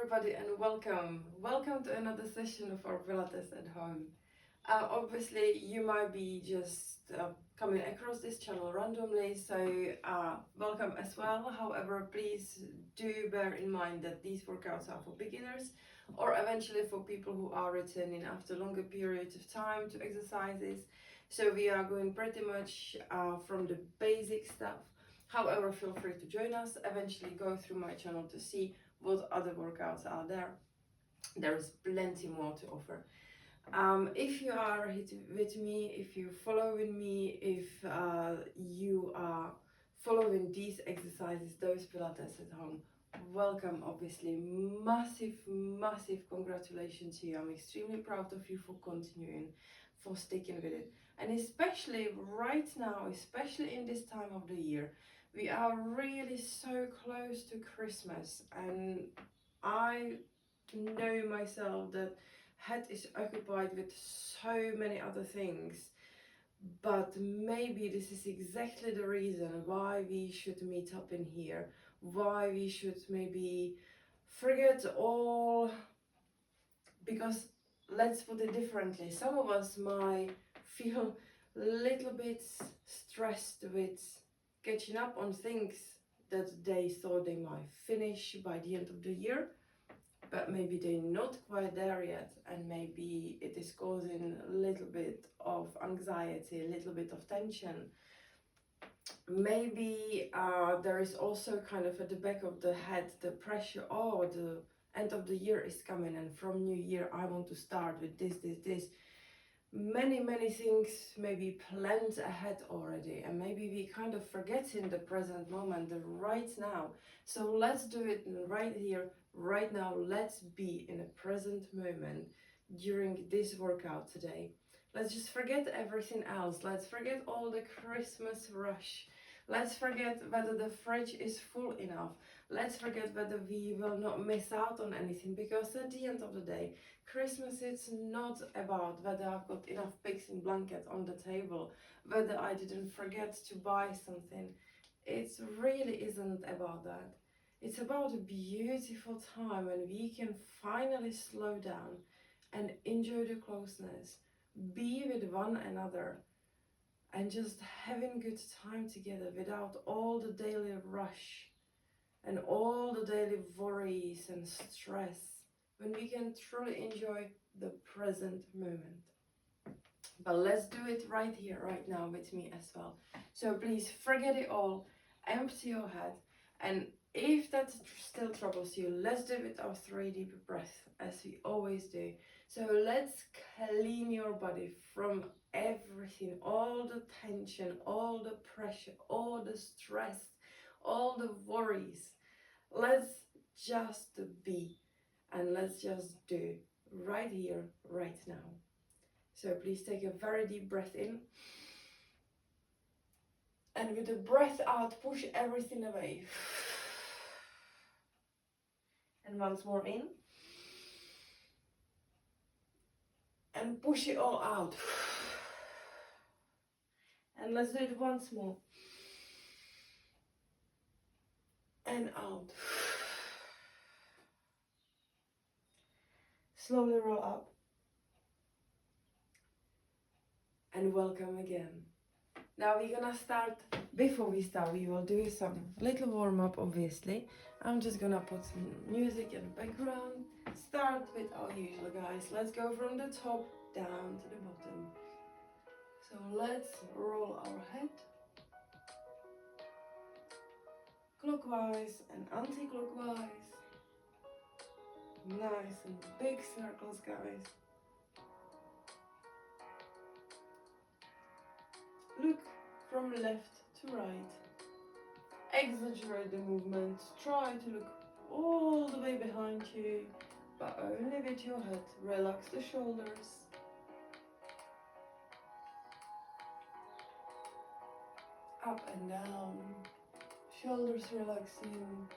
everybody and welcome. Welcome to another session of our Pilates at home. Obviously you might be just coming across this channel randomly, so welcome as well. However, please do bear in mind that these workouts are for beginners or eventually for people who are returning after longer periods of time to exercises. So we are going pretty much from the basic stuff. However, feel free to join us, eventually go through my channel to see what other workouts are there. There is plenty more to offer. If you are with me, if you're following me, if you are following these exercises, those Pilates at home, welcome. Obviously, massive congratulations to you. I'm extremely proud of you for continuing, for sticking with it, and especially right now, especially in this time of the year, we are really so close to Christmas, and I know myself that head is occupied with so many other things, but maybe this is exactly the reason why we should meet up in here, why we should maybe forget all, because let's put it differently, some of us might feel a little bit stressed with catching up on things that they thought they might finish by the end of the year, but maybe they're not quite there yet, and maybe it is causing a little bit of anxiety, a little bit of tension. Maybe there is also kind of at the back of the head the pressure, oh, the end of the year is coming, and from new year I want to start with this. Many things maybe planned ahead already, and maybe we kind of forget in the present moment, the right now. So let's do it right here, right now. Let's be in a present moment during this workout today. Let's just forget everything else. Let's forget all the Christmas rush. Let's forget whether the fridge is full enough. Let's forget whether we will not miss out on anything, because at the end of the day, Christmas is not about whether I've got enough pigs in blanket on the table, whether I didn't forget to buy something. It really isn't about that. It's about a beautiful time when we can finally slow down and enjoy the closeness, be with one another, and just having good time together without all the daily rush and all the daily worries and stress, when we can truly enjoy the present moment. But let's do it right here, right now with me as well. So please forget it all, empty your head, and if that still troubles you, let's do it with our 3 deep breaths, as we always do. So let's clean your body from everything, all the tension, all the pressure, all the stress, all the worries. Let's just be, and let's just do right here, right now. So please take a very deep breath in, and with the breath out, push everything away. And once more in, and push it all out. And let's do it once more, and out. Slowly roll up, and welcome again. Now we're gonna start. Before we start, we will do some little warm-up, obviously. I'm just gonna put some music in the background. Start with our usual, guys. Let's go from the top down to the bottom. So let's roll our head clockwise and anti-clockwise. Nice and big circles, guys. Look from left to right. Exaggerate the movement. Try to look all the way behind you, but only with your head. Relax the shoulders. Up and down. Shoulders relaxing,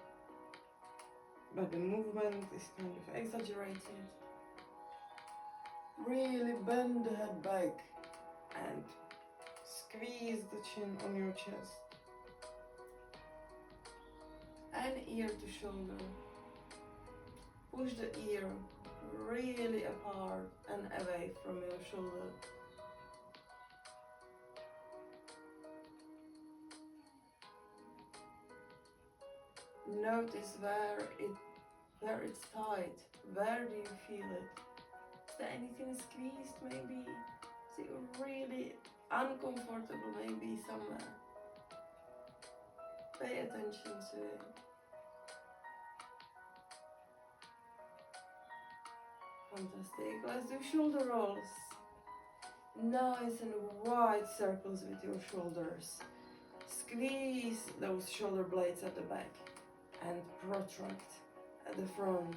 but the movement is kind of exaggerated. Really bend the head back and squeeze the chin on your chest. And ear to shoulder. Push the ear really apart and away from your shoulder. Notice where it's tight. Where do you feel it? Is there anything squeezed maybe? Is it really uncomfortable maybe somewhere? Pay attention to it. Fantastic. Let's do shoulder rolls. Nice and wide circles with your shoulders. Squeeze those shoulder blades at the back and protract at the front.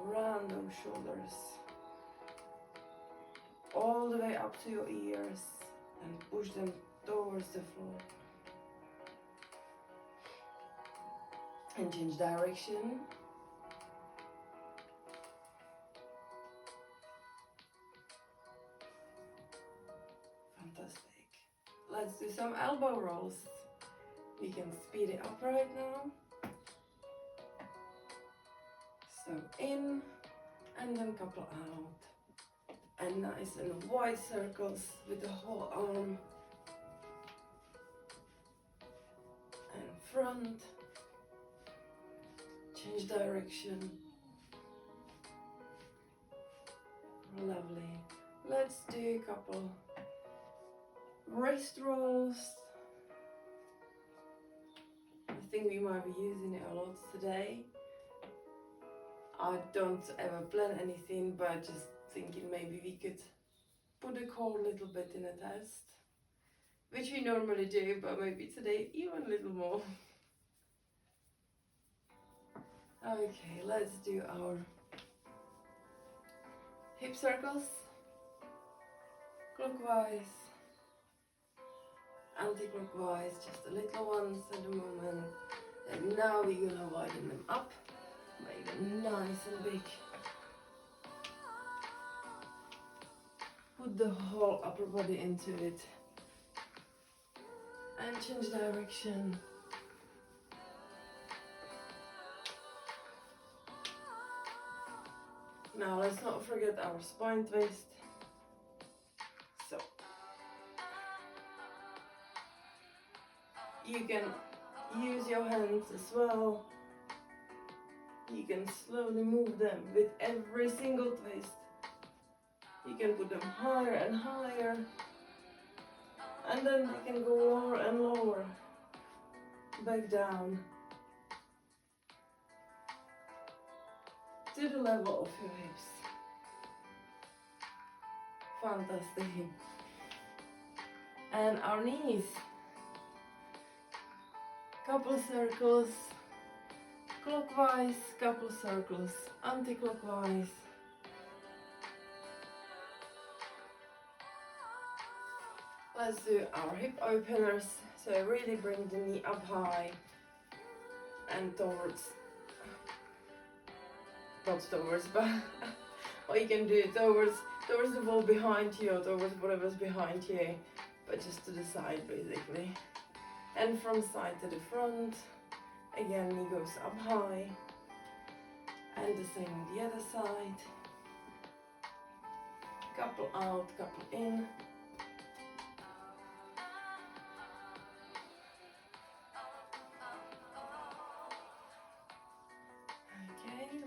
Round those shoulders. All the way up to your ears and push them towards the floor. And change direction. Fantastic. Let's do some elbow rolls. We can speed it up right now. So in and then couple out. And nice and wide circles with the whole arm. And front. Change direction. Lovely. Let's do a couple wrist rolls. I think we might be using it a lot today. I don't ever plan anything, but just thinking maybe we could put the core a little bit in a test, which we normally do, but maybe today even a little more. Okay, let's do our hip circles, clockwise, anti-clockwise, just the little ones at the moment. And now we're gonna widen them up, make them nice and big. Put the whole upper body into it. And change direction. Now let's not forget our spine twist. So you can use your hands as well. You can slowly move them with every single twist. You can put them higher and higher. And then they can go lower and lower. Back down. To the level of your hips. Fantastic. And our knees. Couple circles. Clockwise, couple circles. Anti-clockwise. Let's do our hip openers. So really bring the knee up high and towards, not towards, but or you can do it towards the wall behind you or towards whatever's behind you, but just to the side basically. And from side to the front. Again, knee goes up high. And the same with the other side. Couple out, couple in.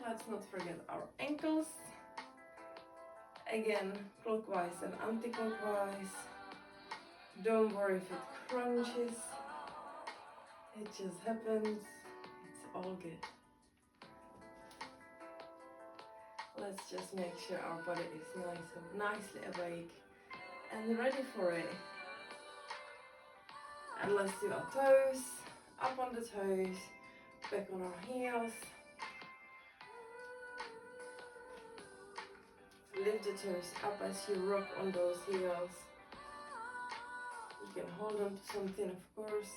Let's not forget our ankles. Again, clockwise and anti-clockwise. Don't worry if it crunches. It just happens. It's all good. Let's just make sure our body is nicely awake and ready for it. And let's do our toes. Up on the toes. Back on our heels. Lift the toes up as you rock on those heels. You can hold on to something, of course.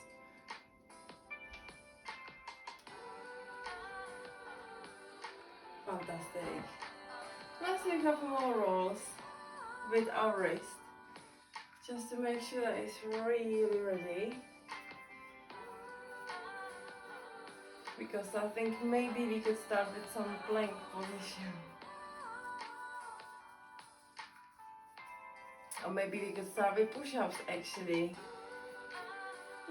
Fantastic. Let's do a couple more rolls with our wrist, just to make sure that it's really ready. because I think maybe we could start with some plank position. Or maybe we could start with push-ups actually.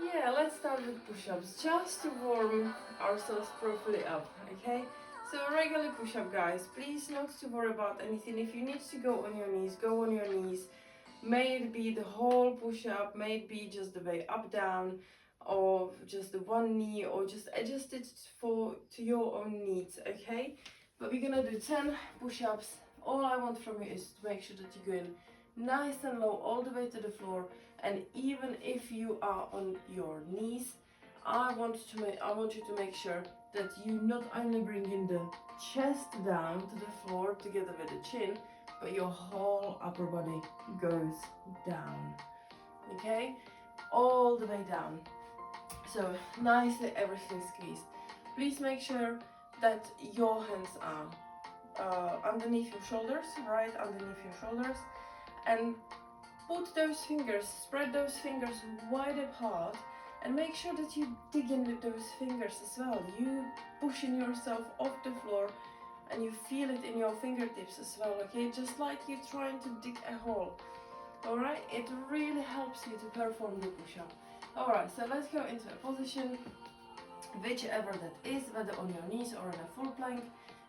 Yeah, let's start with push-ups just to warm ourselves properly up, okay? So regular push-up, guys. Please not to worry about anything. If you need to go on your knees, go on your knees. May it be the whole push-up, may it be just the way up, down, or just the one knee, or just adjust it to your own needs, okay? But we're gonna do 10 push-ups. All I want from you is to make sure that you go in nice and low all the way to the floor. And even if you are on your knees, I want you to make sure that you not only bring in the chest down to the floor together with the chin, but your whole upper body goes down, okay? All the way down. So nicely everything squeezed. Please make sure that your hands are underneath your shoulders, right underneath your shoulders, and put those fingers, spread those fingers wide apart, and make sure that you dig in with those fingers as well. You pushing yourself off the floor and you feel it in your fingertips as well, okay? Just like you're trying to dig a hole, alright? It really helps you to perform the push-up. Alright, so let's go into a position, whichever that is, whether on your knees or in a full plank.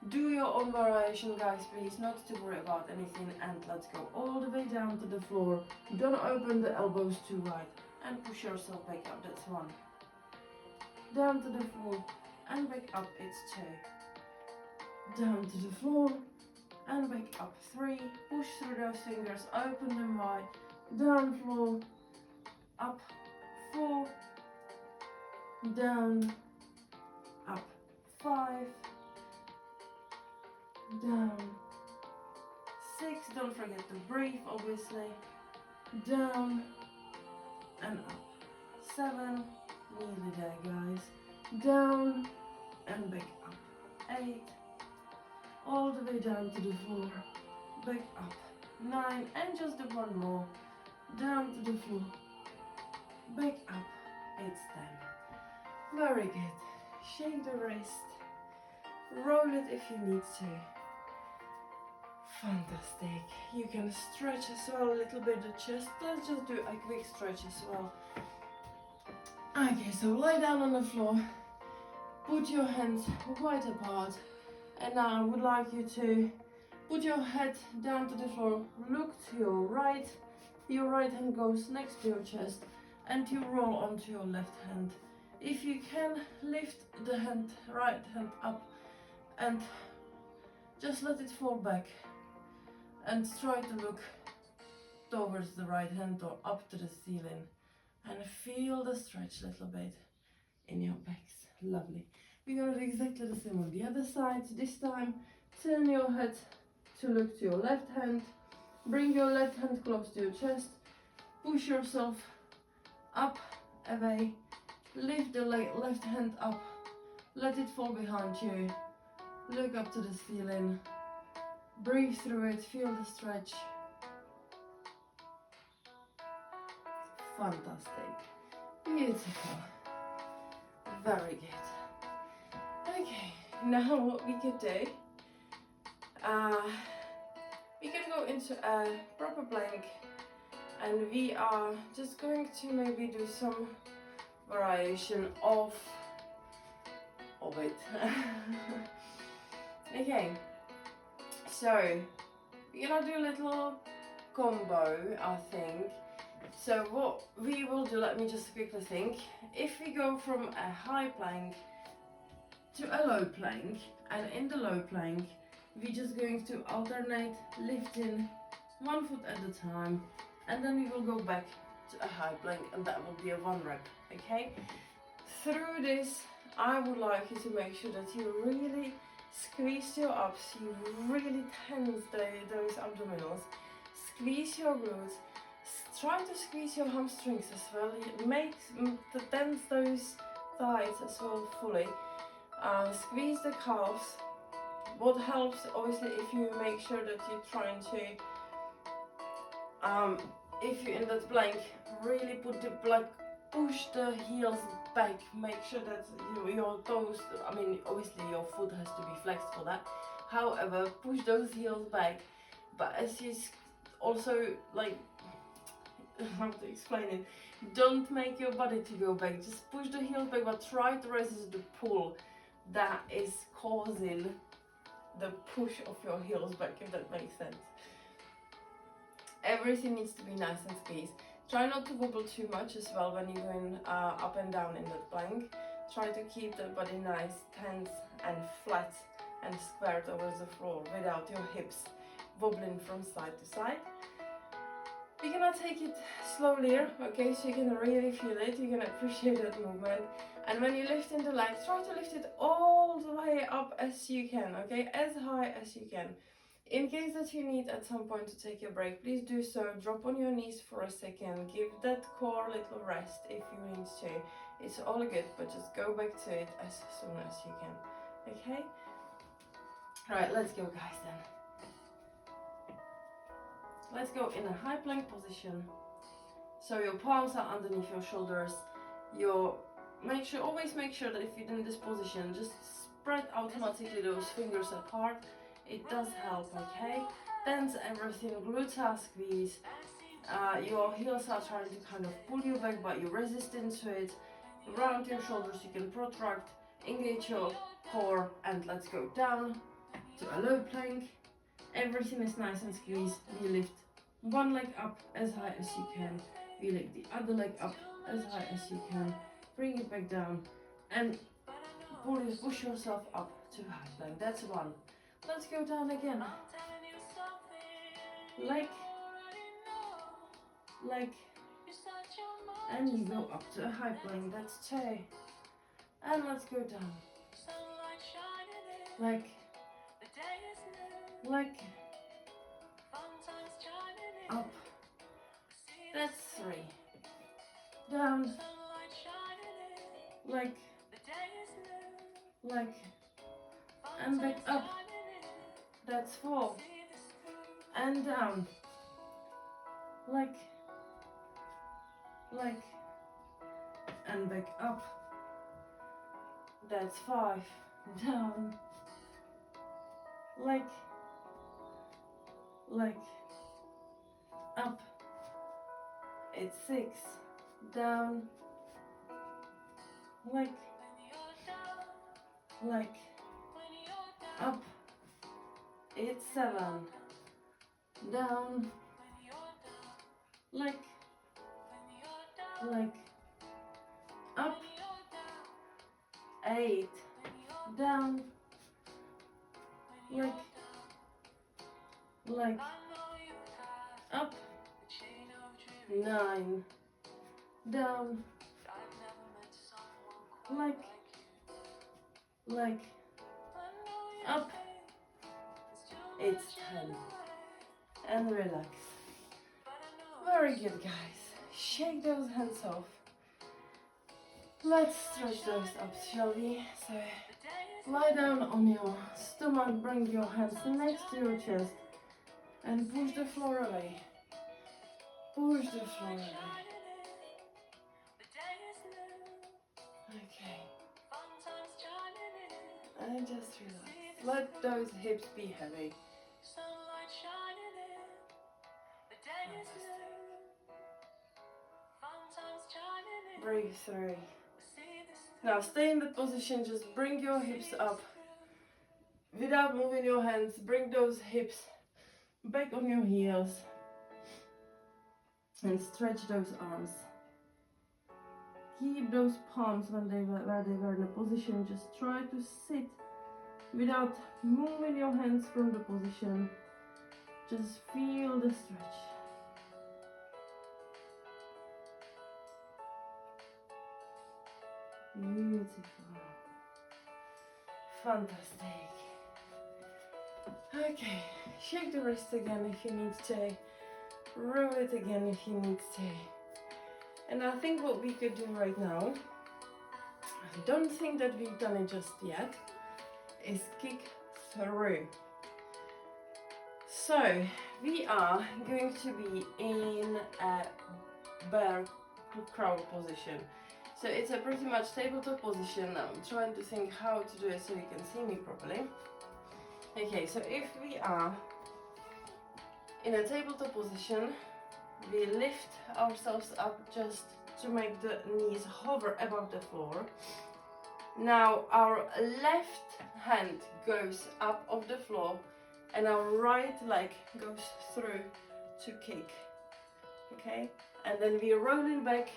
Do your own variation, guys, please, not to worry about anything, and let's go all the way down to the floor. Don't open the elbows too wide and push yourself back up, that's 1. Down to the floor and back up, it's 2. Down to the floor and back up, 3. Push through those fingers, open them wide. Down, floor, up, 4. Down, up, 5. Down, 6, don't forget to breathe obviously, down and up, 7, nearly there guys, down and back up, 8, all the way down to the floor, back up, 9, and just do one more, down to the floor, back up, it's 10, very good, shake the wrist, roll it if you need to. Fantastic. You can stretch as well a little bit the chest. Let's just do a quick stretch as well. Okay, so lie down on the floor. Put your hands wide apart. And now I would like you to put your head down to the floor. Look to your right. Your right hand goes next to your chest. And you roll onto your left hand. If you can, lift the right hand up. And just let it fall back. And try to look towards the right hand or up to the ceiling and feel the stretch a little bit in your backs. Lovely. We're going to do exactly the same on the other side. This time, turn your head to look to your left hand. Bring your left hand close to your chest. Push yourself up, away. Lift the left hand up. Let it fall behind you. Look up to the ceiling. Breathe through it, feel the stretch. Fantastic. Beautiful. Very good. Okay, now what we could do, we can go into a proper plank, and we are just going to maybe do some variation of it. Okay. So, we're gonna do a little combo, I think. So what we will do, let me just quickly think. If we go from a high plank to a low plank, and in the low plank, we're just going to alternate lifting 1 foot at a time, and then we will go back to a high plank, and that will be a 1 rep, okay? Through this, I would like you to make sure that you really squeeze your abs, you really tense those abdominals, squeeze your glutes, try to squeeze your hamstrings as well, make to tense those thighs as well fully, squeeze the calves. What helps obviously if you make sure that you're trying to, if you're in that plank, really put the push the heels back, make sure that your toes, I mean obviously your foot has to be flexed for that, however push those heels back, but as you also like, how to explain it, don't make your body to go back, just push the heels back, but try to resist the pull that is causing the push of your heels back, if that makes sense. Everything needs to be nice and squeezed. Try not to wobble too much as well when you're going up and down in that plank. Try to keep the body nice, tense and flat and squared over the floor without your hips wobbling from side to side. We're gonna take it slowly, okay, so you can really feel it, you can appreciate that movement. And when you lift in the legs, try to lift it all the way up as you can, okay, as high as you can. In case that you need at some point to take a break, please do so. Drop on your knees for a second, give that core a little rest if you need to. It's all good, but just go back to it as soon as you can, okay? Alright, let's go guys then. Let's go in a high plank position. So your palms are underneath your shoulders. Always make sure that if you're in this position, just spread automatically those fingers apart. It does help, okay? Tense everything, glutes are squeezed. Your heels are trying to kind of pull you back, but you're resisting to it. Round your shoulders, you can protract, engage your core, and let's go down to a low plank. Everything is nice and squeezed. We lift one leg up as high as you can. We lift the other leg up as high as you can. Bring it back down and push yourself up to high plank. That's one. Let's go down again. Leg, and you go up to a high plank. That's two. And let's go down. Leg, up. That's three. Down. Leg, and back up. That's four. And down. Leg, and back up. That's five. Down. Leg, up. It's six. Down. Leg, up. It's seven. Down. Leg, up. Eight. Down. Leg, up. Nine. Down. Leg, up. It's 10. And relax. Very good guys. Shake those hands off. Let's stretch those up, shall we? So lie down on your stomach, bring your hands next to your chest and push the floor away. Push the floor away. Okay. And just relax. Let those hips be heavy. Breathe through. Now stay in that position, just bring your hips up. Without moving your hands, bring those hips back on your heels. And stretch those arms. Keep those palms where they were in a position. Just try to sit without moving your hands from the position. Just feel the stretch. Beautiful. Fantastic. Okay, shake the wrist again if you need to. Roll it again if you need to. And I think what we could do right now, I don't think that we've done it just yet, is kick through. So we are going to be in a bear crow position. So it's a pretty much tabletop position. I'm trying to think how to do it so you can see me properly. Okay, so if we are in a tabletop position, we lift ourselves up just to make the knees hover above the floor. Now our left hand goes up off the floor and our right leg goes through to kick. Okay, and then we are rolling back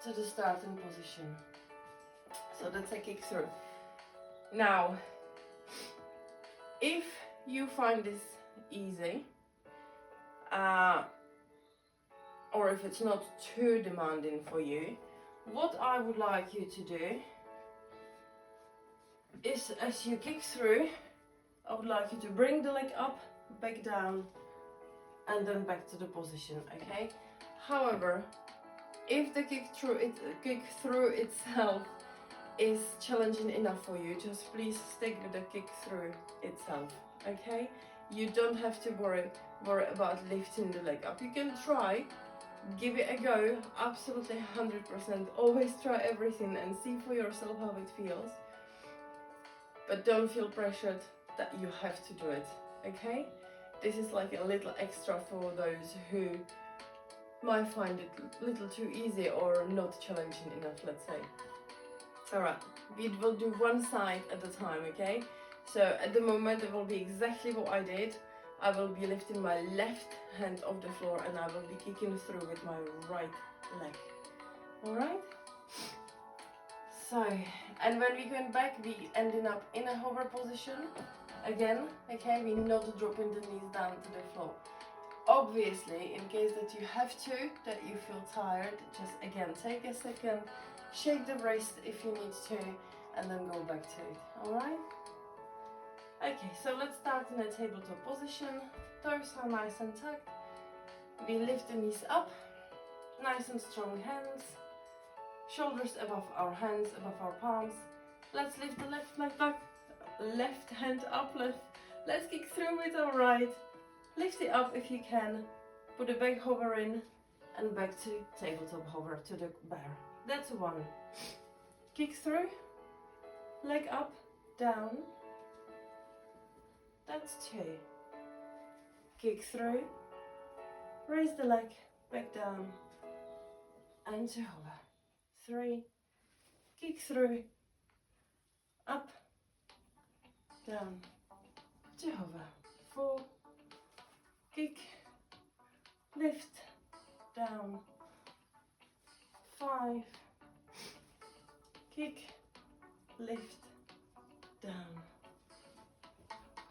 to the starting position. So that's a kick through. Now, if you find this easy, or if it's not too demanding for you, what I would like you to do is, as you kick through, I would like you to bring the leg up, back down, and then back to the position, okay? However, if the kick through itself is challenging enough for you, just please stick with the kick through itself, okay? You don't have to worry about lifting the leg up. You can try, give it a go, absolutely 100%. Always try everything and see for yourself how it feels. But don't feel pressured that you have to do it, okay? This is like a little extra for those who might find it a little too easy or not challenging enough, let's say. Alright, we will do one side at a time, okay? So at the moment it will be exactly what I did. I will be lifting my left hand off the floor and I will be kicking through with my right leg. Alright? So, and when we going back, we ending up in a hover position again, okay? We're not dropping the knees down to the floor. Obviously, in case that you have to, that you feel tired, just again take a second, shake the wrist if you need to, and then go back to it. Alright? Okay, so let's start in a tabletop position. Toes are nice and tucked. We lift the knees up, nice and strong hands. Shoulders above our hands, above our palms. Let's lift the left leg back, left hand up, let's kick through with our right. Lift it up if you can. Put the back hover in and back to tabletop hover to the bear. That's one. Kick through, leg up, down. That's two. Kick through, raise the leg, back down, and to hover. Three, kick through, up, down, to hover. Four, kick, lift, down. Five, kick, lift, down.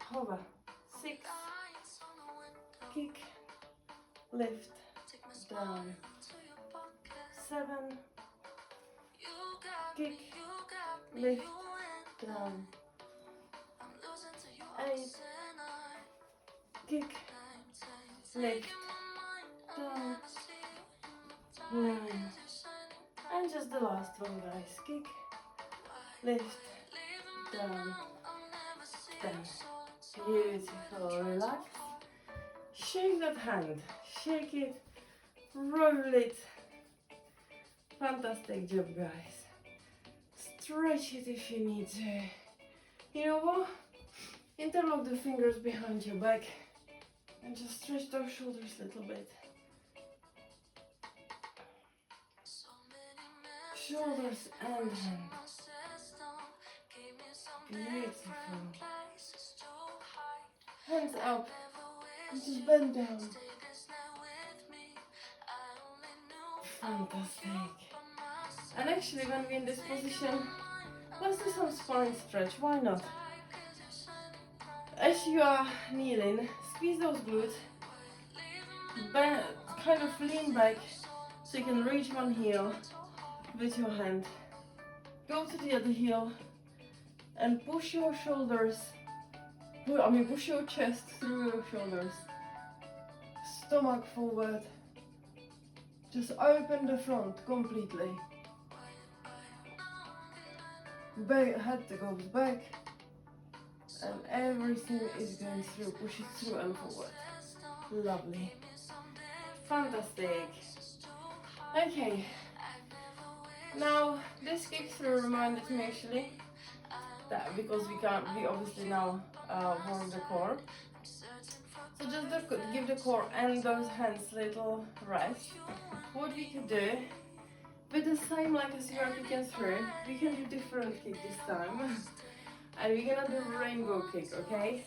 Hover. Six, kick, lift, down. Seven, kick, lift, down. 8, kick, lift, down. 9, and just the last one, guys. Kick, lift, down, 10. Beautiful. Relax. Shake that hand. Shake it. Roll it. Fantastic job, guys. Stretch it if you need to. You know what? Interlock the fingers behind your back and just stretch those shoulders a little bit. Shoulders and hands. Beautiful. Hands up and just bend down. Fantastic. And actually, when we're in this position, let's do some spine stretch. Why not? As you are kneeling, squeeze those glutes, bend, kind of lean back so you can reach one heel with your hand. Go to the other heel and push your shoulders, push your chest through your shoulders. Stomach forward. Just open the front completely. Back, head goes back. And everything is going through. Push it through and forward. Lovely. Fantastic. Okay, now this kick through reminded me actually that because we obviously now work the core. So just give the core and those hands little rest. What we could do, with the same like as you are kicking through, we can do different kick this time. And we're gonna do rainbow kick, okay?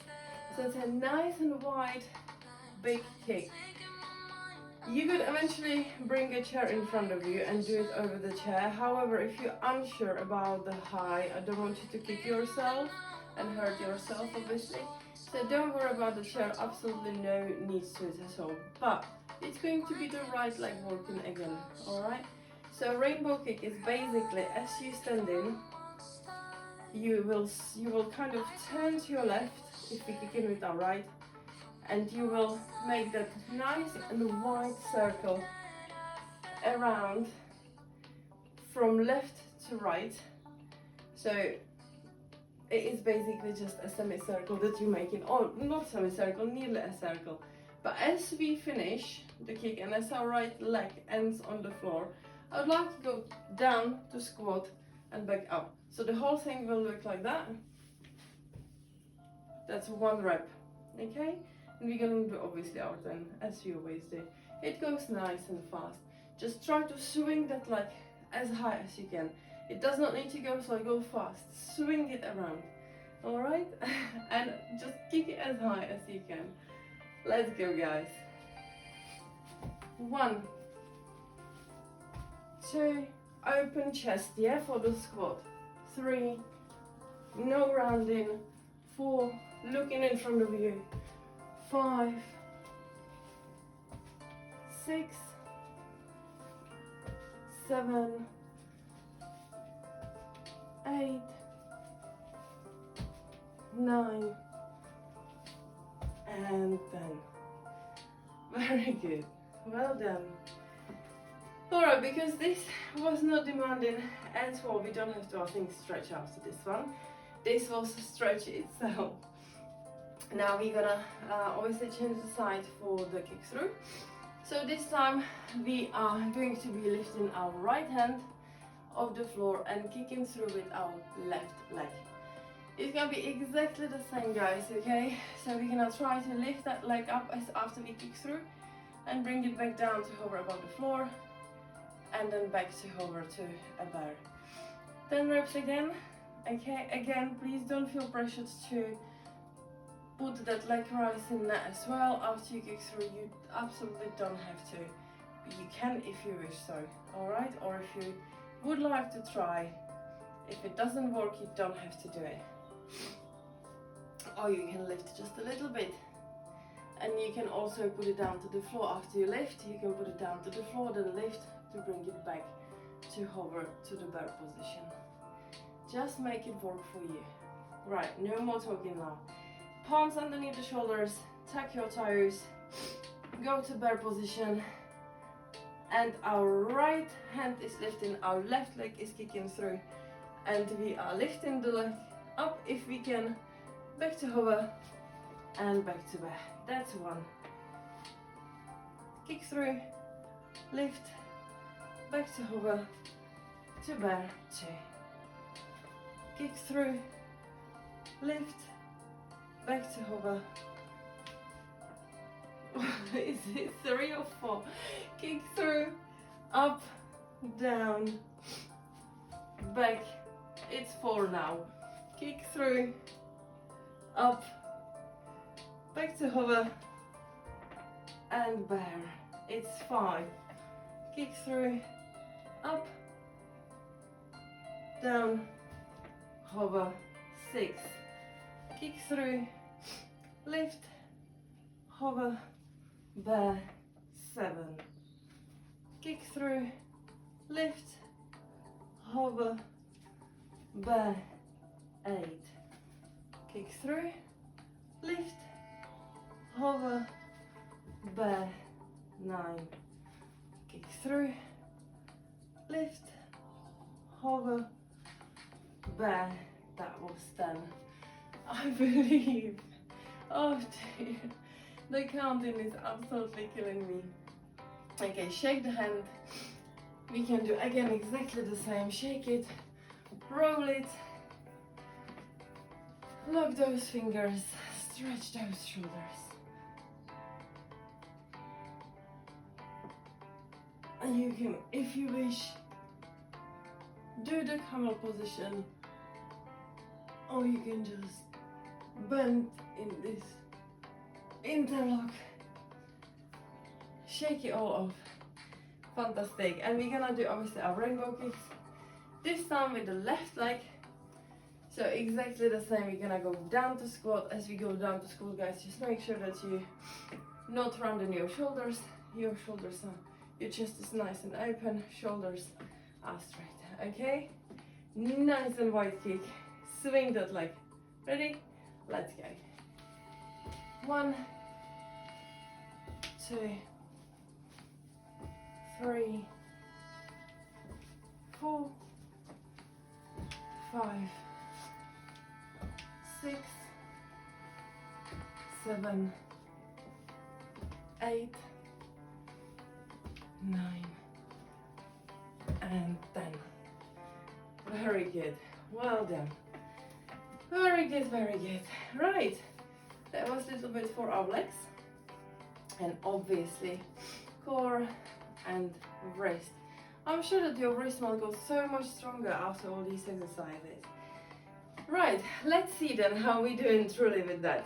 So it's a nice and wide, big kick. You could eventually bring a chair in front of you and do it over the chair. However, if you're unsure about the height, I don't want you to kick yourself and hurt yourself, obviously. So don't worry about the chair, absolutely no needs to it at all. But it's going to be the right leg working again, alright? So rainbow kick is basically, as you stand in, you will kind of turn to your left, if we kick in with our right, and you will make that nice and wide circle around from left to right. So it is basically just a semicircle that you're making, or not semicircle, nearly a circle. But as we finish the kick and as our right leg ends on the floor, I would like to go down to squat and back up. So the whole thing will look like that. That's one rep, okay? And we're gonna do obviously our 10, as we always do. It goes nice and fast. Just try to swing that leg as high as you can. It does not need to go slow, go fast. Swing it around, all right? And just kick it as high as you can. Let's go, guys. 1, 2, open chest, yeah, for the squat. 3, no rounding. 4, looking in front of you. 5, 6, 7, 8, 9, and 10. Very good. Well done. Alright, because this was not demanding at all, we don't have to, I think, stretch after this one. This was a stretch itself. Now we're gonna obviously change the side for the kick through. So this time we are going to be lifting our right hand off the floor and kicking through with our left leg. It's gonna be exactly the same, guys, okay? So we're gonna try to lift that leg up as after we kick through and bring it back down to hover above the floor and then back to hover to a bear. 10 reps again, okay? Again, please don't feel pressured to put that leg rise in there as well after you kick through. You absolutely don't have to. You can if you wish so, alright? Or if you would like to try. If it doesn't work, you don't have to do it. Or you can lift just a little bit. And you can also put it down to the floor after you lift. You can put it down to the floor, then lift to bring it back to hover to the bear position. Just make it work for you. Right, no more talking now. Palms underneath the shoulders, tuck your toes, go to bear position, and our right hand is lifting, our left leg is kicking through, and we are lifting the leg up if we can, back to hover, and back to bear. That's 1. Kick through, lift, back to hover, to bear. 2. Kick through, lift, back to hover. Is it 3 or 4? Kick through, up, down, back. It's 4 now. Kick through, up, back to hover, and bear. It's 5. Kick through, up, down, hover. 6. Kick through, lift, hover, bear. 7. Kick through, lift, hover, bear. 8. Kick through, lift, hover, bear. 9. Kick through, lift, hover, bear. That was 10. I believe. Oh dear. The counting is absolutely killing me. Okay, shake the hand. We can do again exactly the same. Shake it, roll it, lock those fingers, stretch those shoulders. And you can, if you wish, do the camel position, or you can just bend in this interlock. Shake it all off. Fantastic. And we're gonna do obviously our rainbow kicks. This time with the left leg. So exactly the same. We're gonna go down to squat. As we go down to squat, guys, just make sure that you not rounding your shoulders. Your shoulders are, your chest is nice and open. Shoulders are straight. Okay? Nice and wide kick. Swing that leg. Ready? Let's go. 1, 2, 3, 4, 5, 6, 7, 8, 9, and 10. Very good. Well done. Very good, very good. Right. That was a little bit for our legs. And obviously core and wrist. I'm sure that your wrist will go so much stronger after all these exercises. Right, let's see then how we're doing truly with that.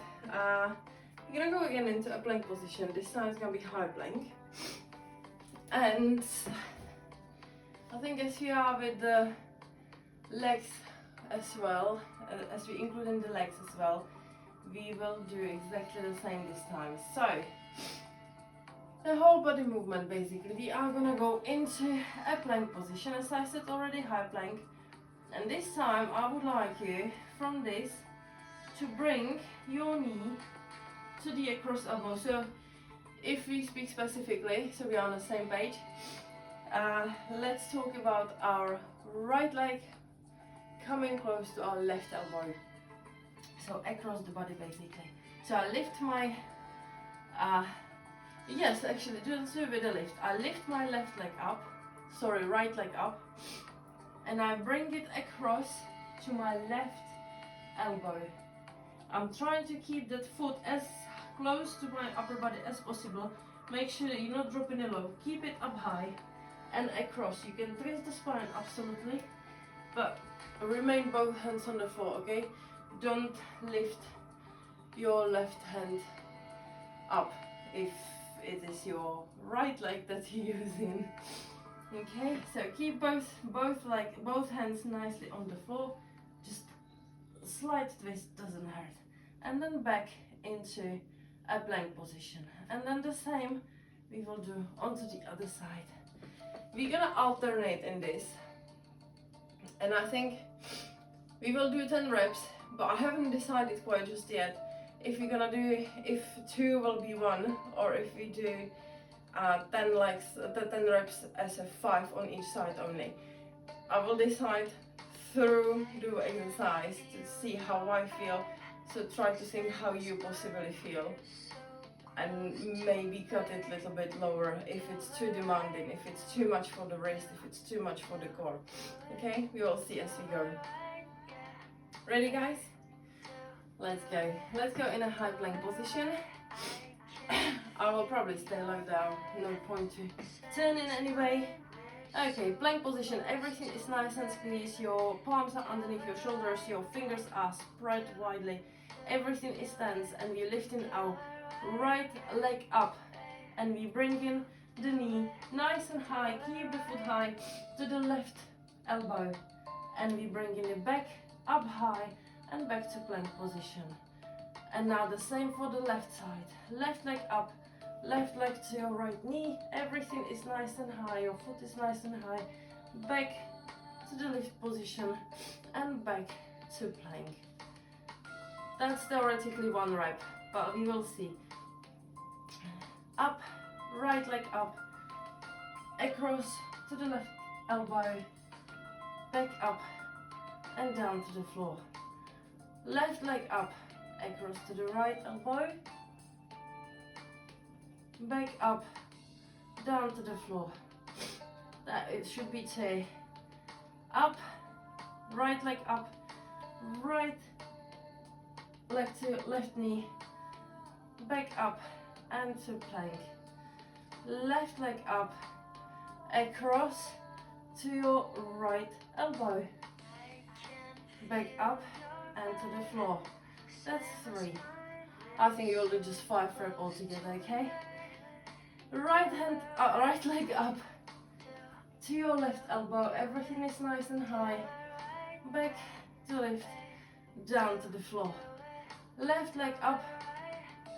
We're gonna go again into a plank position. This time it's gonna be high plank. And I think as you are with the legs as well, as we include in the legs as well, we will do exactly the same this time. So the whole body movement, basically, we are gonna go into a plank position, as I said already, high plank. And this time I would like you from this to bring your knee to the across elbow. So if we speak specifically, so we are on the same page, let's talk about our right leg coming close to our left elbow. So across the body, basically. So I lift my yes, actually, just do with a lift. I lift my left leg up, sorry, right leg up, and I bring it across to my left elbow. I'm trying to keep that foot as close to my upper body as possible. Make sure that you're not dropping it low. Keep it up high and across. You can twist the spine, absolutely, but remain both hands on the floor, okay? Don't lift your left hand up if it is your right leg that you're using. Okay, so keep both hands nicely on the floor. Just slight twist, doesn't hurt. And then back into a plank position. And then the same we will do onto the other side. We're gonna alternate in this. And I think we will do 10 reps, but I haven't decided quite just yet if we're gonna do, if 2 will be 1, or if we do 10 reps as a 5 on each side only. I will decide through the exercise to see how I feel, so try to think how you possibly feel, and maybe cut it a little bit lower if it's too demanding, if it's too much for the wrist, if it's too much for the core. Okay, we will see as we go. Ready, guys? Let's go. Let's go in a high plank position. I will probably stay low down, no point to turn in anyway. Okay, plank position, everything is nice and squeezed, your palms are underneath your shoulders, your fingers are spread widely, everything is tense, and we're lifting our right leg up, and we bring in the knee nice and high, keep the foot high to the left elbow, and we bring in it back up high and back to plank position. And now the same for the left side, left leg up, left leg to your right knee, everything is nice and high, your foot is nice and high, back to the lift position and back to plank. That's theoretically 1 rep, but we will see. Up, right leg up, across to the left elbow, back up and down to the floor. Left leg up, across to the right elbow, back up, down to the floor. that it should be two. Up, right leg up, right leg to left knee, back up and to plank. Left leg up, across to your right elbow, back up and to the floor. That's 3. I think you'll do just 5 reps altogether, okay? Right leg up to your left elbow, everything is nice and high, back to lift, down to the floor. Left leg up,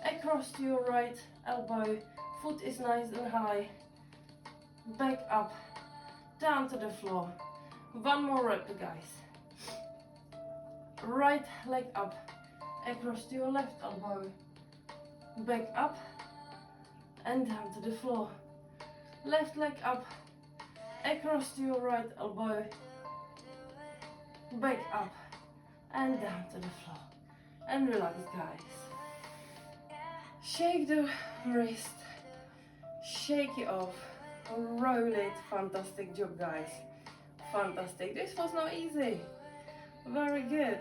across to your right elbow, foot is nice and high, back up, down to the floor. 1 more rep, guys. Right leg up, across to your left elbow, back up and down to the floor. Left leg up, across to your right elbow, back up and down to the floor. And relax, guys. Shake the wrist, shake it off, roll it. Fantastic job, guys. Fantastic. This was not easy. Very good.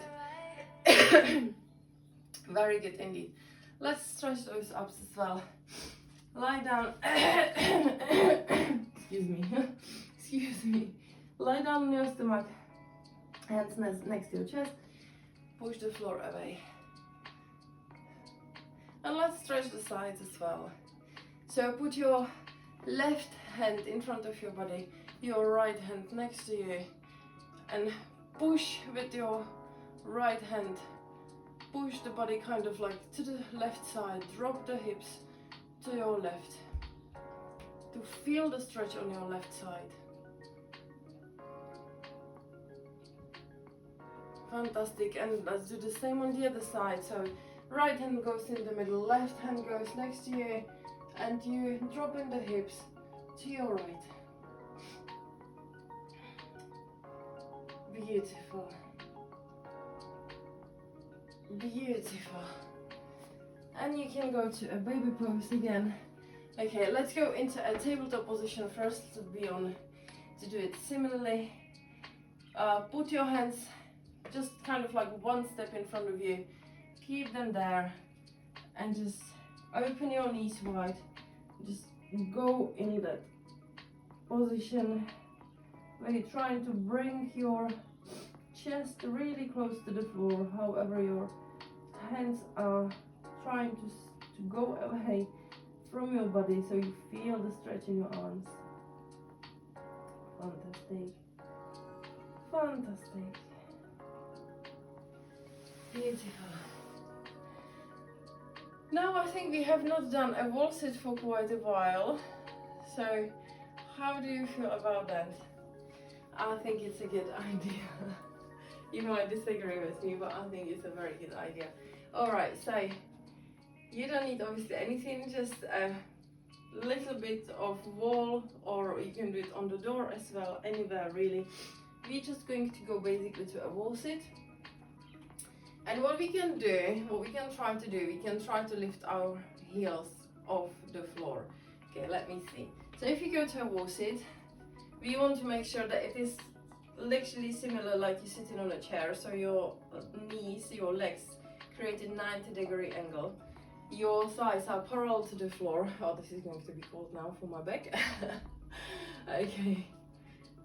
Very good indeed. Let's stretch those abs as well. Lie down. Excuse me. Excuse me. Lie down on your stomach. Hands next to your chest. Push the floor away. And let's stretch the sides as well. So put your left hand in front of your body, your right hand next to you, and push with your right hand. Push the body kind of like to the left side. Drop the hips to your left to feel the stretch on your left side. Fantastic. And let's do the same on the other side. So right hand goes in the middle, left hand goes next to you, and you drop in the hips to your right. Beautiful. Beautiful. And you can go to a baby pose again. Okay, let's go into a tabletop position first to do it similarly. Put your hands just kind of like 1 step in front of you. Keep them there and just open your knees wide. Just go in that position where you're trying to bring your chest really close to the floor. However, your hands are trying to go away from your body so you feel the stretch in your arms. Fantastic. Fantastic. Beautiful. Now I think we have not done a wall sit for quite a while. So how do you feel about that? I think it's a good idea. You might disagree with me, but I think it's a very good idea. Alright, so you don't need obviously anything, just a little bit of wall, or you can do it on the door as well, anywhere really. We're just going to go basically to a wall sit. And what we can try to lift our heels off the floor. Okay, let me see. So if you go to a wall sit, we want to make sure that it is literally similar like you're sitting on a chair. So your knees, your legs create a 90-degree angle. Your thighs are parallel to the floor. Oh, this is going to be cold now for my back. Okay.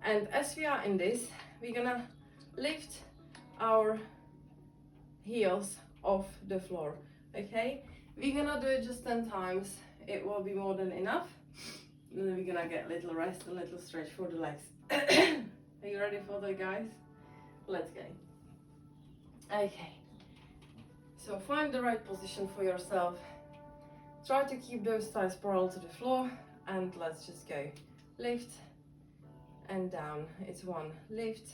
And as we are in this, we're gonna lift our heels off the floor. Okay, we're gonna do it just 10 times. It will be more than enough. And then we're gonna get a little rest, a little stretch for the legs. Are you ready for that, guys? Let's go. Okay, so find the right position for yourself. Try to keep those thighs parallel to the floor, and let's just go. Lift and down. It's 1, lift,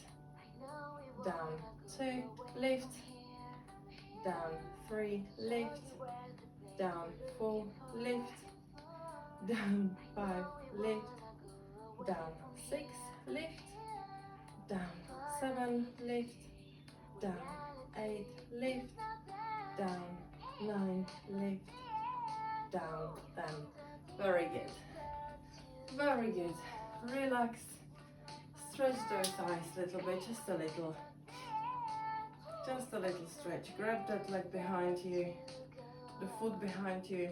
down, 2, lift, down, 3, lift, down, 4, lift, down, 5, lift, down, 6, lift, down, 7, lift, down, 8, lift, down, 9, lift, down, 10. Very good. Very good. Relax. stretch those thighs a little bit, just a little. Just a little stretch. Grab that leg behind you, the foot behind you,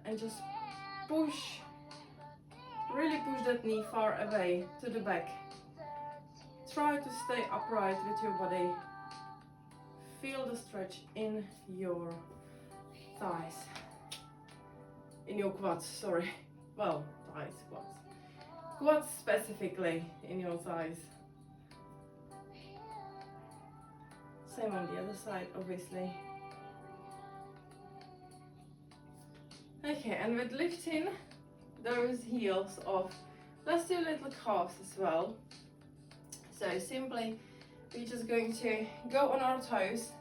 and just push. Really push that knee far away to the back. Try to stay upright with your body. Feel the stretch in your thighs. In your quads, sorry. Well, thighs, quads. Quads specifically in your thighs. Same on the other side, obviously. Okay, and with lifting those heels off, let's do little calves as well. So simply, we're just going to go on our toes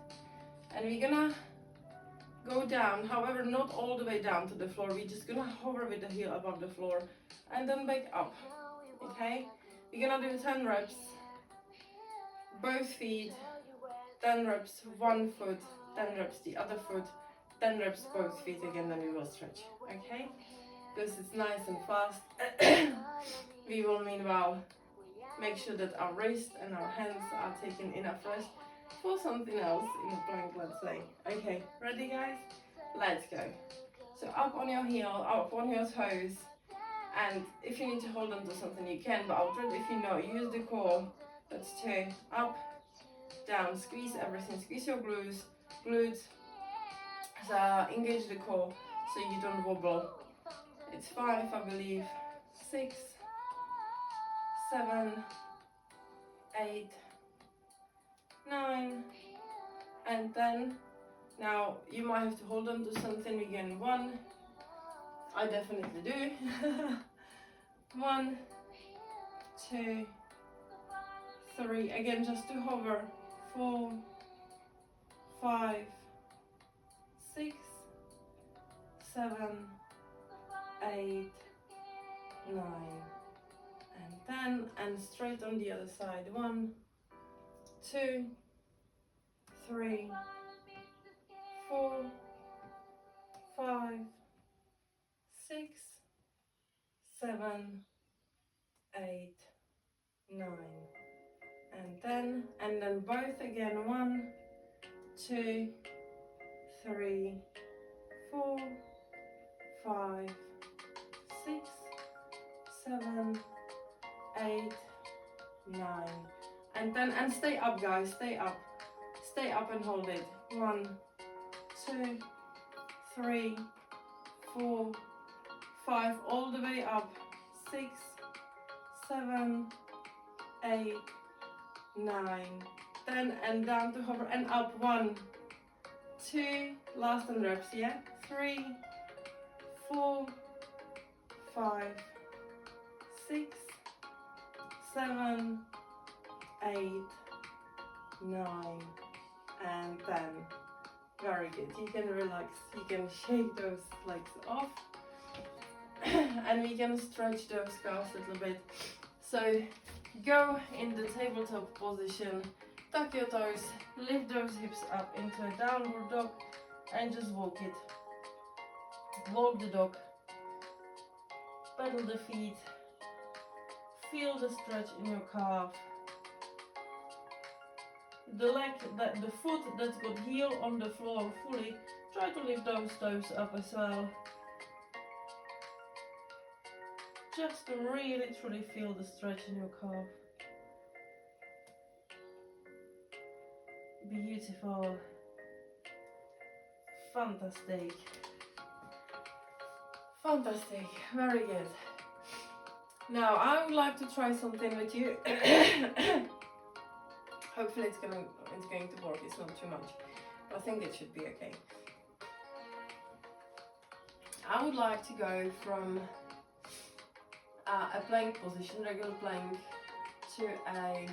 and we're gonna go down, however, not all the way down to the floor. We're just gonna hover with the heel above the floor and then back up, okay? We're gonna do 10 reps, both feet, 10 reps, one foot, 10 reps the other foot, 10 reps both feet again, then we will stretch, okay? Because it's nice and fast. We will meanwhile make sure that our wrist and our hands are taking enough rest for something else in the plank, let's say. Okay, ready guys? Let's go. So up on your heel, up on your toes, and if you need to hold on to something you can, but I'll try if you know, use the core. That's 2, up, down, squeeze everything, squeeze your glutes, so engage the core so you don't wobble. It's 5, I believe, 6, 7, 8, 9, and 10. Now you might have to hold on to something again. 1, I definitely do. 1, 2, 3, again just to hover. 4, 5, 6, 7, 8, 9, and 10, and straight on the other side. 1, 2, 3, 4, 5, 6, 7, 8, 9, and 10, and then both again. 1, 2, 3, 4, 5, 6, 7, 8, 9, and 10, and stay up guys, stay up and hold it. 1, 2, 3, 4, 5, all the way up. 6, 7, 8, 9, 10, and down to hover and up. 1, 2, last 10 reps, yeah. 3, 4, 5, 6, 7, 8, 9, and 10. Very good. You can relax, you can shake those legs off, and we can stretch those calves a little bit. So go in the tabletop position, tuck your toes, lift those hips up into a downward dog, and just walk it. Walk the dog, pedal the feet, feel the stretch in your calf. The leg, the foot that's got heel on the floor fully, try to lift those toes up as well. Just to really truly feel the stretch in your calf. Beautiful. Fantastic. Fantastic. Very good. Now I would like to try something with you. Hopefully it's going to work. It's not too much. I think it should be okay. I would like to go from a plank position, regular plank, to a,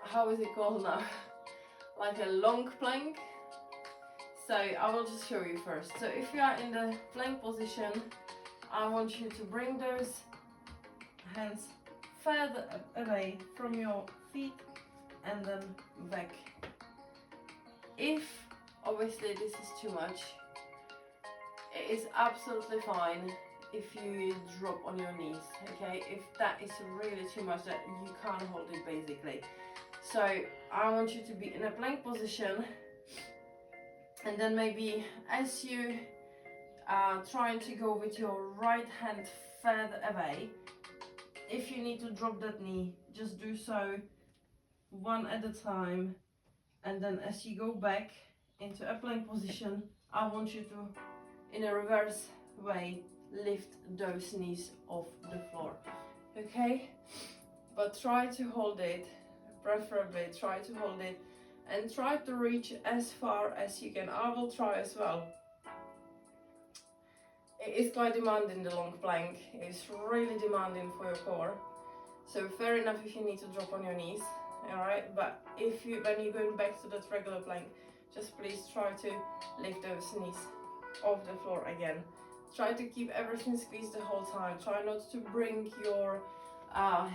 how is it called now? Like a long plank. So I will just show you first. So if you are in the plank position, I want you to bring those hands further away from your feet and then back. If obviously this is too much, it is absolutely fine if you drop on your knees, okay? If that is really too much that you can't hold it basically. So I want you to be in a plank position, and then maybe as you are trying to go with your right hand further away, if you need to drop that knee, just do so one at a time, and then as you go back into a plank position, I want you to, in a reverse way, lift those knees off the floor, okay? But try to hold it, preferably try to hold it, and try to reach as far as you can. I will try as well. It is quite demanding, the long plank. It's really demanding for your core. So fair enough if you need to drop on your knees, alright? But if you, when you're going back to that regular plank, just please try to lift those knees off the floor again. Try to keep everything squeezed the whole time. Try not to bring your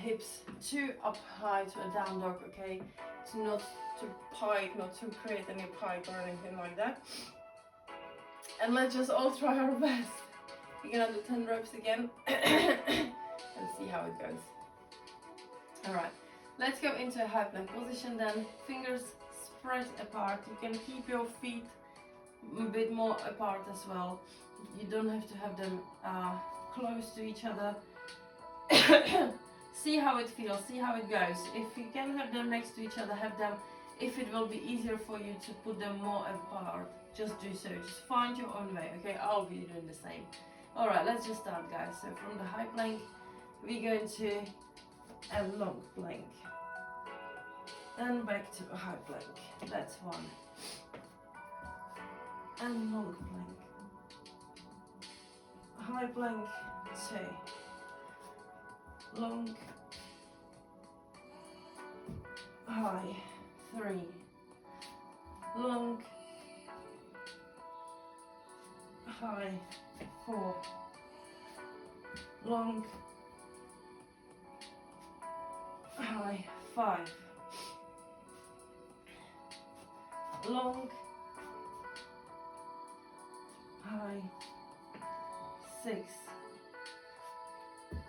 hips too up high to a down dog, okay? Not to pike, not to create any pike or anything like that. And let's just all try our best. We're gonna do 10 reps again and see how it goes. Alright, let's go into a high plank position then. Fingers spread apart. You can keep your feet a bit more apart as well. You don't have to have them close to each other. See how it feels, see how it goes. If you can have them next to each other, have them. If it will be easier for you to put them more apart, just do so. Just find your own way, okay? I'll be doing the same. Alright, let's just start, guys. So from the high plank, we're going to a long plank. And back to a high plank. That's one. And long plank. High plank, 2. Long. High, 3. Long. High, 4. Long. High, 5. Long. High, 6.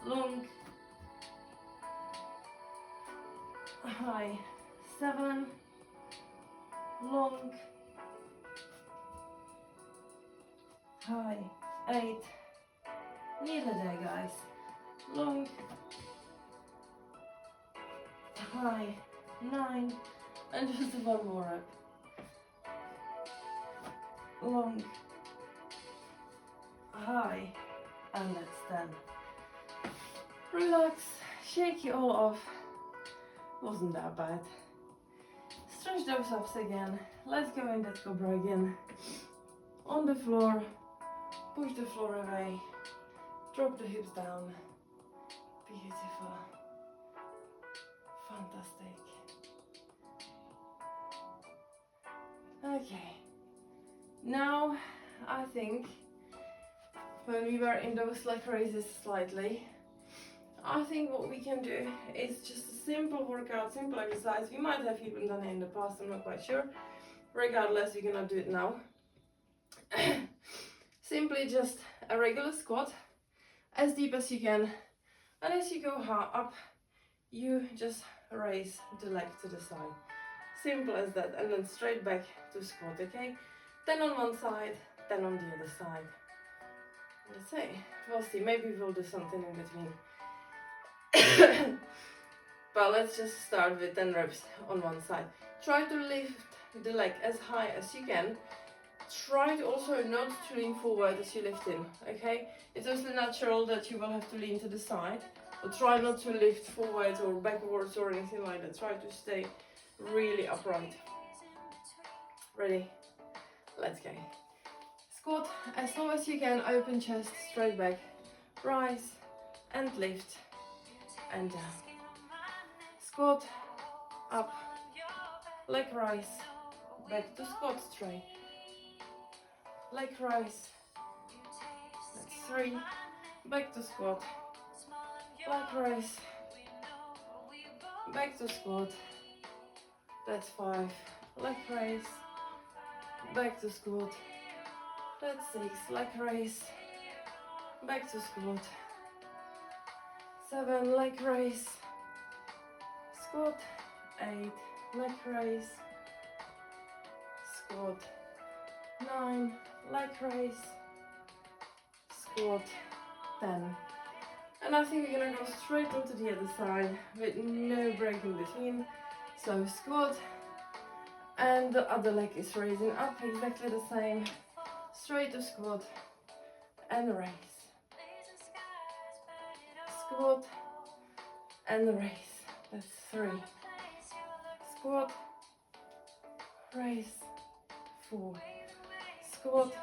Long. High, 7. Long. High, 8. Nearly there, guys. Long. High, 9. And just one more up. Long. High. And that's 10. Relax. Shake it all off. Wasn't that bad. Stretch those ups again. Let's go in that cobra again. On the floor. Push the floor away. Drop the hips down. Beautiful. Fantastic. Okay. Now, I think when we were in those leg raises slightly, I think what we can do is just a simple workout, simple exercise. We might have even done it in the past, I'm not quite sure. Regardless, we're gonna do it now. Simply just a regular squat, as deep as you can. And as you go up, you just raise the leg to the side. Simple as that, and then straight back to squat, okay? Then on one side, then on the other side. Let's see, we'll see, maybe we'll do something in between. But let's just start with 10 reps on one side. Try to lift the leg as high as you can. Try to also not to lean forward as you lift in, okay? It's also natural that you will have to lean to the side, but try not to lift forwards or backwards or anything like that. Try to stay really upright. Ready? Let's go. Squat as low as you can, open chest, straight back. Rise and lift and down. Squat, up, leg rise, back to squat straight. Leg rise, that's 3, back to squat, leg rise, back to squat, that's 5, leg raise, back to squat, that's 6, leg raise, back to squat, 7, leg raise, squat, 8, leg raise, squat, 9, leg raise, squat, 10. And I think we're gonna go straight onto the other side with no break in between. So squat, and the other leg is raising up, exactly the same. Straight to squat and raise. Squat and raise. That's 3. Squat, raise, 4. Squat,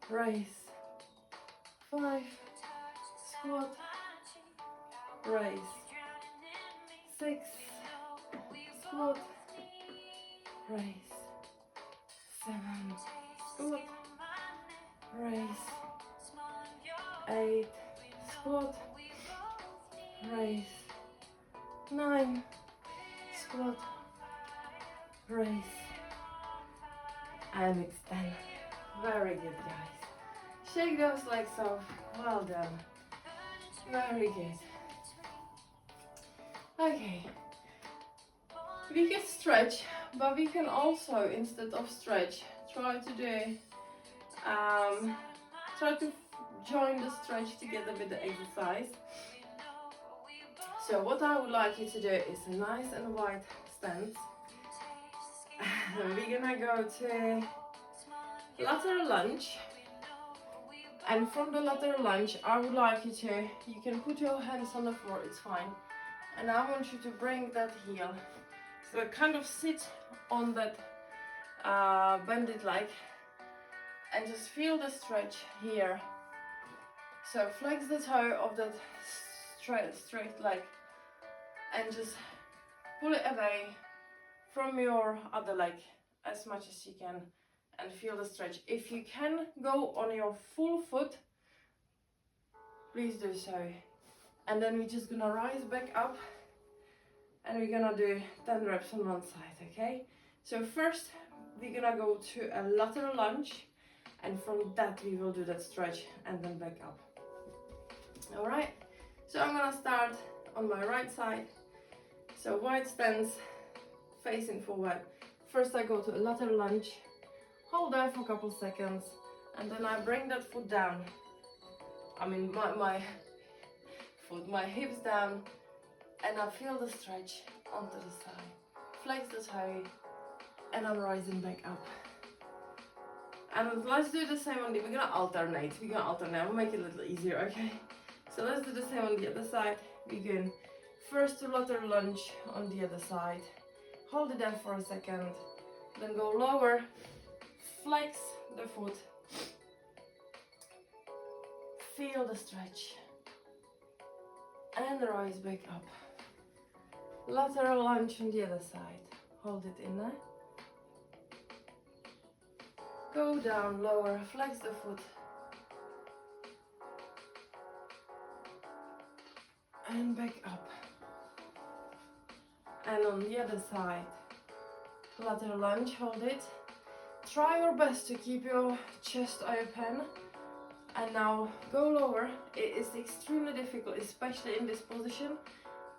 raise, 5. Squat, raise, 6. Squat, raise, 7. Squat, raise, 8. Squat, raise, 9. Squat, raise, and extend. Very good, guys. Shake those legs off. Well done. Very good. Okay. We can stretch, but we can also, instead of stretch, try to join the stretch together with the exercise. So what I would like you to do is a nice and wide stance. We're gonna go to lateral lunge, and from the lateral lunge I would like you can put your hands on the floor, it's fine, and I want you to bring that heel, so kind of sit on that bended leg and just feel the stretch here. So flex the toe of that straight leg and just pull it away from your other leg as much as you can and feel the stretch. If you can go on your full foot, please do so. And then we're just gonna rise back up and we're gonna do 10 reps on one side, okay? So first we're gonna go to a lateral lunge, and from that we will do that stretch and then back up. All right, so I'm gonna start on my right side. So wide stance, facing forward. First I go to a lateral lunge, hold there for a couple seconds, and then I bring that foot down. I mean my hips down, and I feel the stretch onto the side. Flex the toe, and I'm rising back up. And let's do the same on we're gonna alternate. I'll make it a little easier, okay? So let's do the same on the other side. Begin. First to lateral lunge on the other side. Hold it there for a second. Then go lower. Flex the foot. Feel the stretch. And rise back up. Lateral lunge on the other side. Hold it in there. Go down, lower, flex the foot. And back up. And on the other side, lateral lunge, hold it. Try your best to keep your chest open. And now go lower. It is extremely difficult, especially in this position.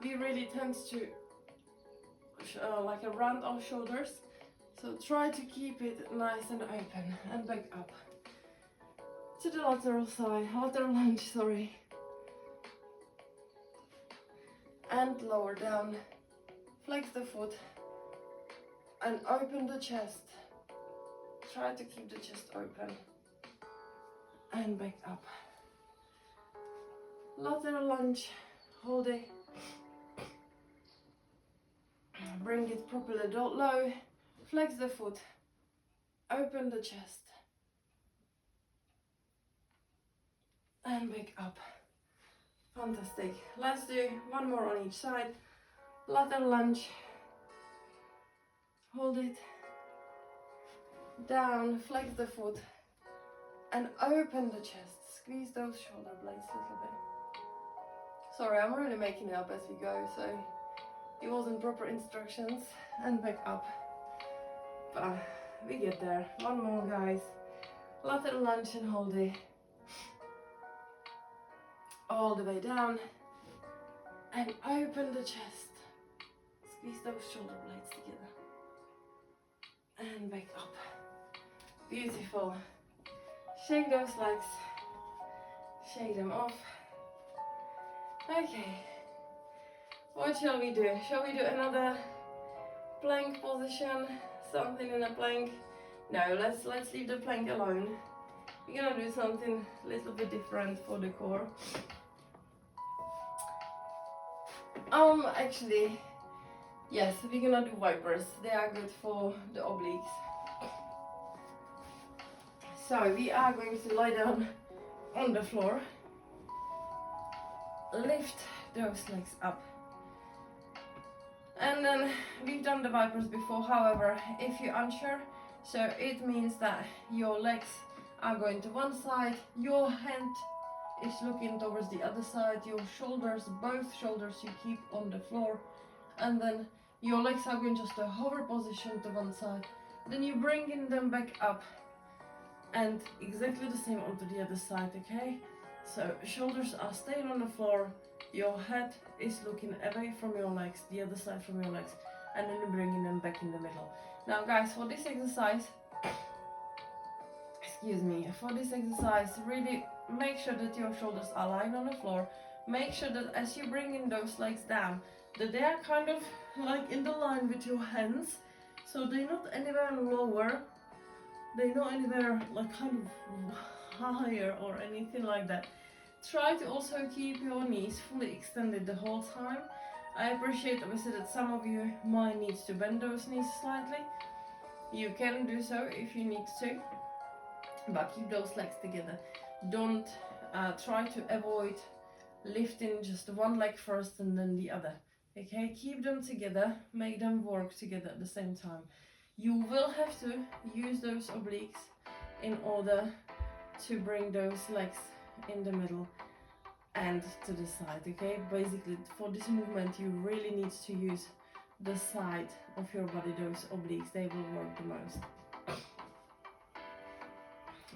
We really tend to like around our shoulders. So try to keep it nice and open and back up. To the lateral side, lateral lunge, sorry. And lower down. Flex the foot and open the chest. Try to keep the chest open. And back up. Lateral lunge, hold it. Bring it properly low. Flex the foot, open the chest, and back up. Fantastic. Let's do one more on each side. Lateral lunge, hold it, down, flex the foot, and open the chest. Squeeze those shoulder blades a little bit. Sorry, I'm really making it up as we go, so it wasn't proper instructions. And back up. We get there. One more, guys. Lateral lunge and hold it. all the way down and open the chest. Squeeze those shoulder blades together and back up. Beautiful. Shake those legs, shake them off. Okay, what shall we do? Shall we do another plank position? Something in a plank? No, let's leave the plank alone. We're gonna do something a little bit different for the core. Actually, yes, we're gonna do vipers. They are good for the obliques. So we are going to lie down on the floor. Lift those legs up. And then we've done the vipers before, however, if you're unsure, so it means that your legs are going to one side, your hand is looking towards the other side, your shoulders, both shoulders you keep on the floor, and then your legs are going just to hover position to one side, then you bringing them back up and exactly the same onto the other side, okay? So shoulders are staying on the floor, your head is looking away from your legs, the other side from your legs, and then you're bringing them back in the middle. Now guys, for this exercise, really make sure that your shoulders are lying on the floor. Make sure that as you bring in those legs down, that they are kind of like in the line with your hands, so they're not anywhere lower, they're not anywhere like kind of higher or anything like that. Try to also keep your knees fully extended the whole time. I appreciate obviously that some of you might need to bend those knees slightly. You can do so if you need to, but keep those legs together. Don't try to avoid lifting just one leg first and then the other. Okay, keep them together, make them work together at the same time. You will have to use those obliques in order to bring those legs in the middle and to the side, okay? Basically, for this movement, you really need to use the side of your body, those obliques, they will work the most.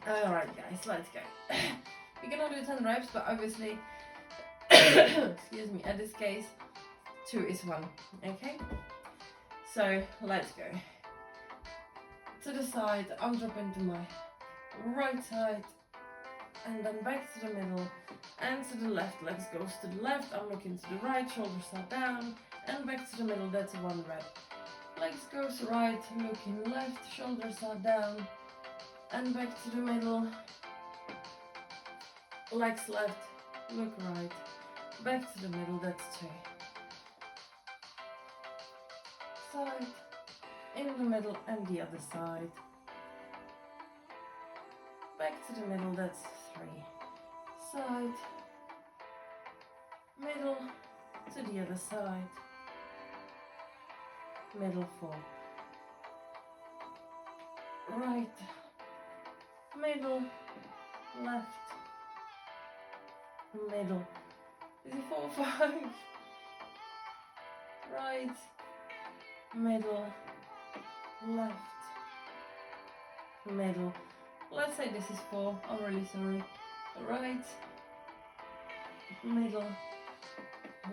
Alright guys, let's go. We're gonna do 10 reps, but obviously, excuse me, in this case, 2 is 1, okay? So, let's go. To the side, I'm dropping to my right side, and then back to the middle, and to the left. Legs goes to the left, I'm looking to the right, shoulders are down, and back to the middle, that's 1 rep. Legs goes right, looking left, shoulders are down, and back to the middle. Legs left, look right, back to the middle, that's 2. Side, in the middle, and the other side. Back to the middle, that's 3. Side, middle, to the other side. Middle 4. Right, middle, left, middle. Is it 4, 5? Right, middle, left, middle. Let's say this is 4, I'm really sorry. Right, middle,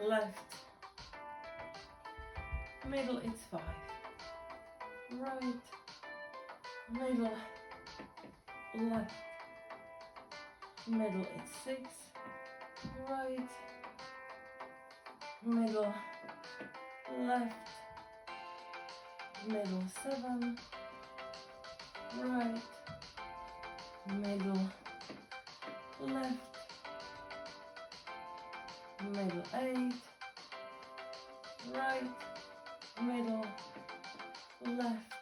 left, middle, it's 5. Right, middle, left, middle, it's 6. Right, middle, left, middle 7. Right, middle, left, middle 8. Right, middle, left,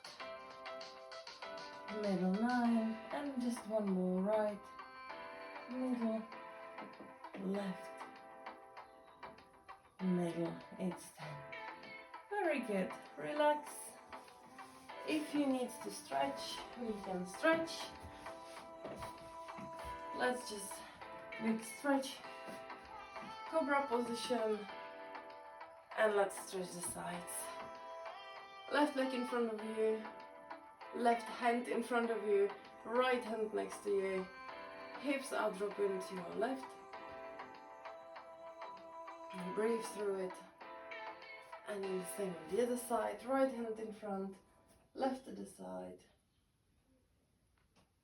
middle 9, and just 1 more. Right, middle, left, middle, it's 10. Very good. Relax. If you need to stretch, we can stretch. Let's just quick stretch, cobra position, and let's stretch the sides. Left leg in front of you, left hand in front of you, right hand next to you. Hips are dropping to your left, You breathe through it. And then same on the other side, right hand in front, left to the side.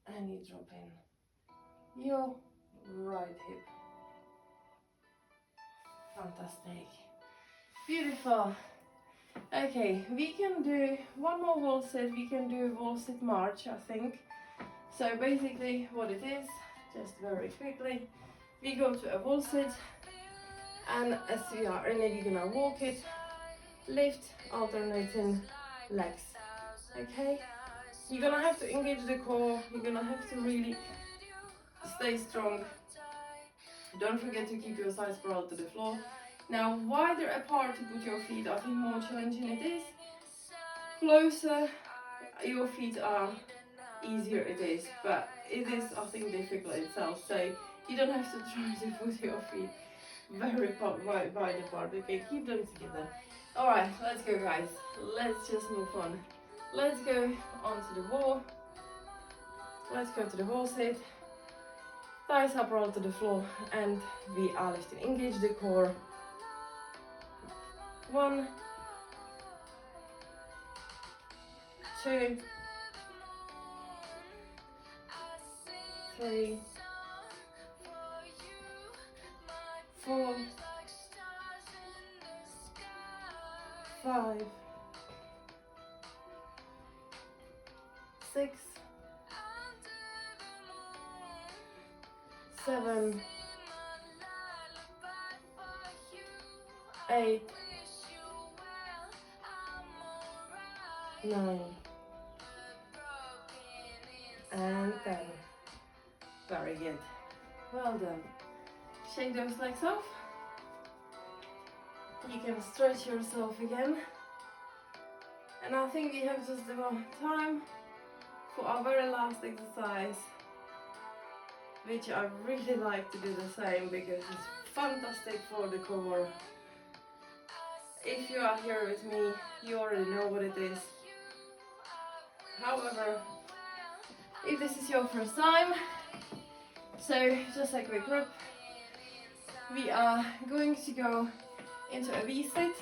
And you drop in your right hip. Fantastic. Beautiful. Okay, we can do one more wall sit. We can do a wall sit march, I think. So basically what it is, just very quickly, we go to a wall sit, and as we are in it, you're gonna walk it, lift, alternating legs. Okay? You're gonna have to engage the core, you're gonna have to really stay strong. Don't forget to keep your sides parallel to the floor. Now, wider apart to put your feet, I think more challenging it is. Closer your feet are, easier it is, but it is, I think, difficult itself, so you don't have to try to put your feet very wide apart. Okay, keep them together. Alright, let's go guys, let's just move on. Let's go onto the wall. Let's go to the wall sit. Thighs up roll to the floor, and we are lifting. Engage the core. 1, 2, 3, 4, 5, 6, 7, 8, 9, and 10. Very good. Well done. Shake those legs off. You can stretch yourself again. And I think we have just about time for our very last exercise, which I really like to do the same because it's fantastic for the core. If you are here with me, you already know what it is. However, if this is your first time, so just a quick recap, we are going to go into a V-sit.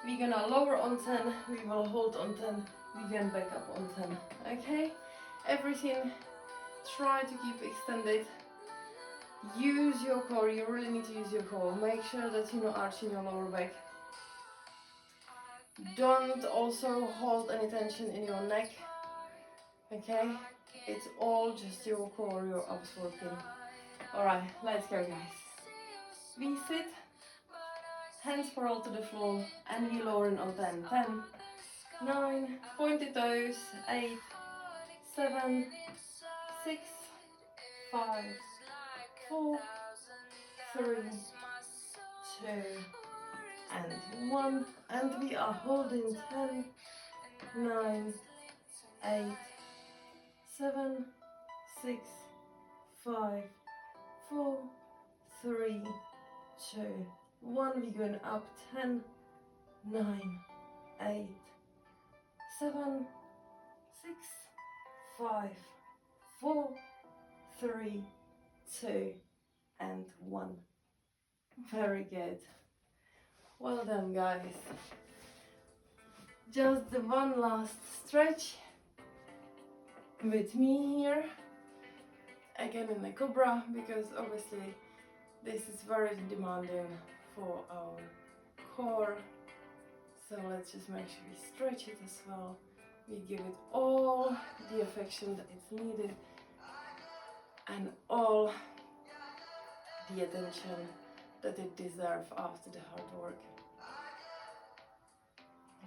We're gonna lower on 10, we will hold on 10, we can back up on 10, okay? Everything, try to keep extended. Use your core, you really need to use your core. Make sure that you're not arching your lower back. Don't also hold any tension in your neck, okay? It's all just your core, your abs working. Alright, let's go guys. We sit, hands parallel to the floor, and we lowering on 10. 10, 9, pointed toes, 8, 7, 6, 5, 4, 3, 2, and 1. And we are holding 10, 9, 8, 7, 6, 5, 4, 3, 2, 1. We're going up 10, 9, 8, 7, 6, 5, 4, 3, 2, and 1. Very good. Well done, guys. Just the one last stretch with me here. Again in the Cobra, because obviously this is very demanding for our core. So let's just make sure we stretch it as well. We give it all the affection that it's needed and all the attention that it deserves after the hard work.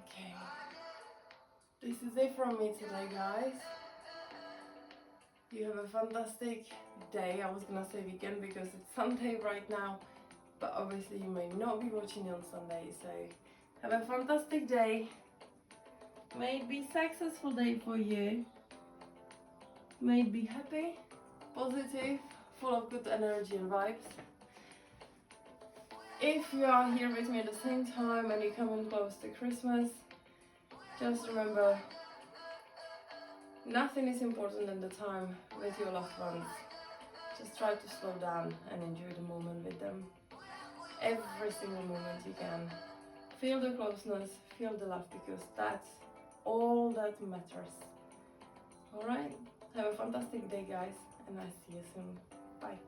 Okay, this is it from me today, guys. You have a fantastic day. I was gonna say weekend because it's Sunday right now, but obviously you may not be watching on Sunday, so have a fantastic day. May it be a successful day for you. May it be happy, positive, full of good energy and vibes. If you are here with me at the same time and you're coming close to Christmas, just remember, nothing is important than the time with your loved ones. Just try to slow down and enjoy the moment with them. every single moment you can. Feel the closeness, feel the love, because that's all that matters. Alright, have a fantastic day guys, and I see you soon. Bye.